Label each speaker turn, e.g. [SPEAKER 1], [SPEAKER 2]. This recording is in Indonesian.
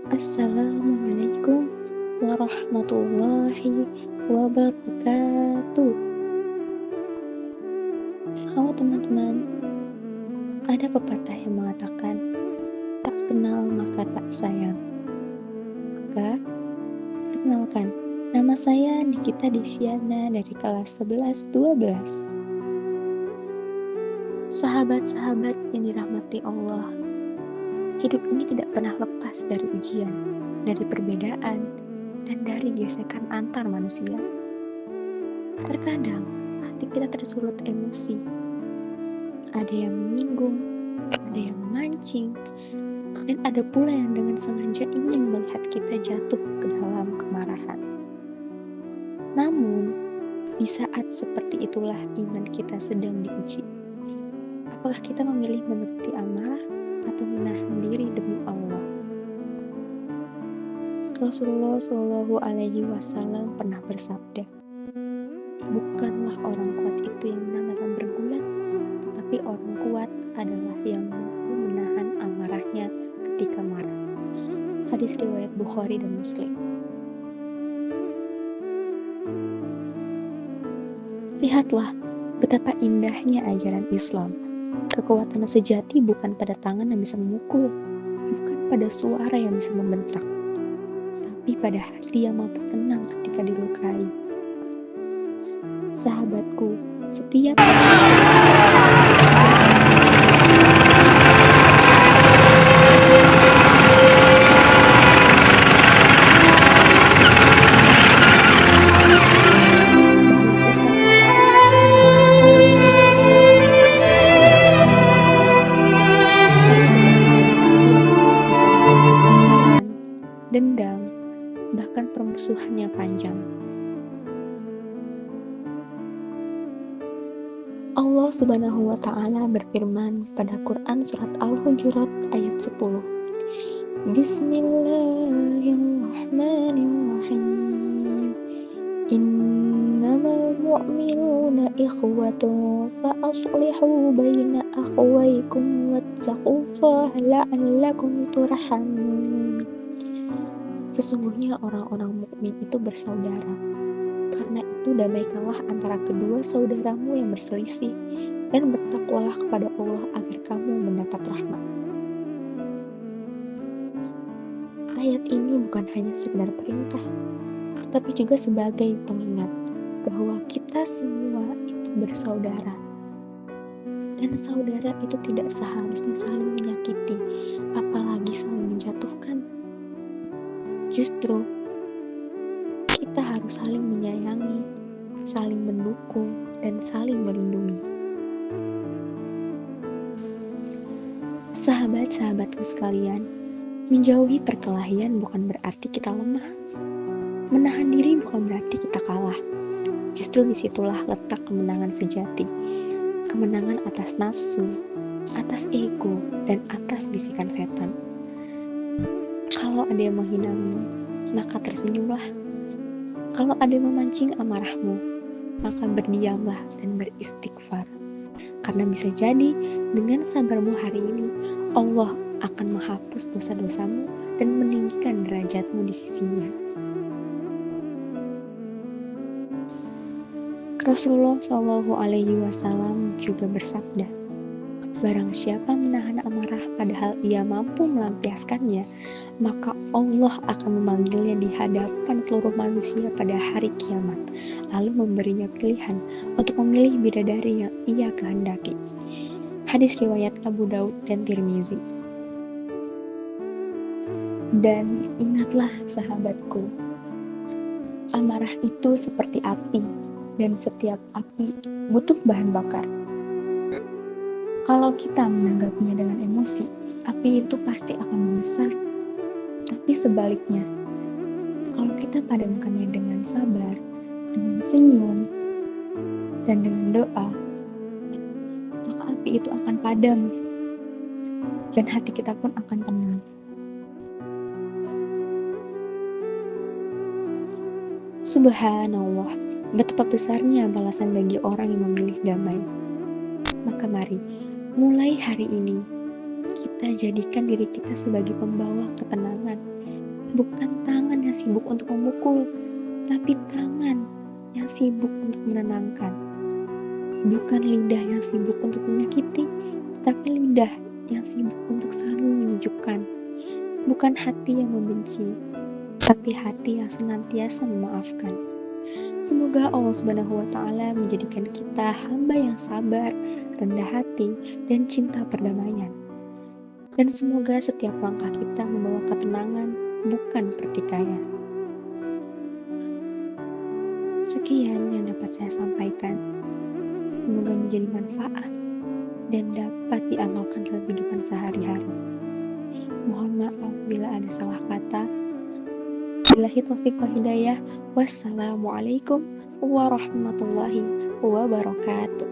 [SPEAKER 1] Assalamualaikum warahmatullahi wabarakatuh. Halo teman-teman, ada pepatah yang mengatakan, tak kenal maka tak sayang. Maka, perkenalkan, nama saya Nikita Desiana dari kelas 11-12. Sahabat-sahabat yang dirahmati Allah, hidup ini tidak pernah lepas dari ujian, dari perbedaan, dan dari gesekan antar manusia. Terkadang, hati kita tersulut emosi. Ada yang menyinggung, ada yang memancing, dan ada pula yang dengan sengaja ingin melihat kita jatuh ke dalam kemarahan. Namun, di saat seperti itulah iman kita sedang diuji. Apakah kita memilih menuruti amarah atau menahan diri demi Allah? Rasulullah Shallallahu Alaihi Wasallam pernah bersabda, bukanlah orang kuat itu yang menang dalam bergulat, tetapi orang kuat adalah yang mampu menahan amarahnya ketika marah. Hadis riwayat Bukhari dan Muslim. Lihatlah betapa indahnya ajaran Islam. Kekuatan sejati bukan pada tangan yang bisa memukul, bukan pada suara yang bisa membentak, tapi pada hati yang mampu tenang ketika dilukai. Sahabatku, setiap dendam, bahkan permusuhan yang panjang. Allah Subhanahu wa Ta'ala berfirman pada Quran surat Al-Hujurat ayat 10. Bismillahirrahmanirrahim. Innamal mu'minuna ikhwatun fa aslihu baina akhwaykum wattaqullaha la'allakum turhamun. Sesungguhnya orang-orang mukmin itu bersaudara. Karena itu damaikanlah antara kedua saudaramu yang berselisih dan bertakwalah kepada Allah agar kamu mendapat rahmat. Ayat ini bukan hanya sekedar perintah, tetapi juga sebagai pengingat bahwa kita semua itu bersaudara. Dan saudara itu tidak seharusnya saling menyakiti, apalagi saling menjatuhkan. Justru, kita harus saling menyayangi, saling mendukung, dan saling melindungi. Sahabat-sahabatku sekalian, menjauhi perkelahian bukan berarti kita lemah. Menahan diri bukan berarti kita kalah. Justru disitulah letak kemenangan sejati. Kemenangan atas nafsu, atas ego, dan atas bisikan setan. Kalau ada yang menghinamu, maka tersenyumlah. Kalau ada yang memancing amarahmu, maka berdiamlah dan beristighfar. Karena bisa jadi dengan sabarmu hari ini, Allah akan menghapus dosa-dosamu dan meninggikan derajatmu di sisinya. Rasulullah Shallallahu Alaihi Wasallam juga bersabda, barang siapa menahan amarah padahal ia mampu melampiaskannya, maka Allah akan memanggilnya di hadapan seluruh manusia pada hari kiamat, lalu memberinya pilihan untuk memilih bidadari yang ia kehendaki. Hadis riwayat Abu Daud dan Tirmizi. Dan ingatlah sahabatku, amarah itu seperti api, dan setiap api butuh bahan bakar. Kalau kita menanggapinya dengan emosi, api itu pasti akan membesar. Tapi sebaliknya, kalau kita padamkannya dengan sabar, dengan senyum, dan dengan doa, maka api itu akan padam, dan hati kita pun akan tenang. Subhanallah, betapa besarnya balasan bagi orang yang memilih damai. Maka mari, mulai hari ini, kita jadikan diri kita sebagai pembawa ketenangan, Bukan tangan yang sibuk untuk memukul, tapi tangan yang sibuk untuk menenangkan. Bukan lidah yang sibuk untuk menyakiti, tapi lidah yang sibuk untuk selalu menyejukkan. Bukan hati yang membenci, tapi hati yang senantiasa memaafkan. Semoga Allah Subhanahu wa Ta'ala menjadikan kita hamba yang sabar, rendah hati, dan cinta perdamaian. Dan semoga setiap langkah kita membawa ketenangan, bukan pertikaian. Sekian yang dapat saya sampaikan. Semoga menjadi manfaat dan dapat diamalkan dalam kehidupan sehari-hari. Mohon maaf bila ada salah kata. Billahi taufiq wal hidayah. Wassalamualaikum warahmatullahi wabarakatuh.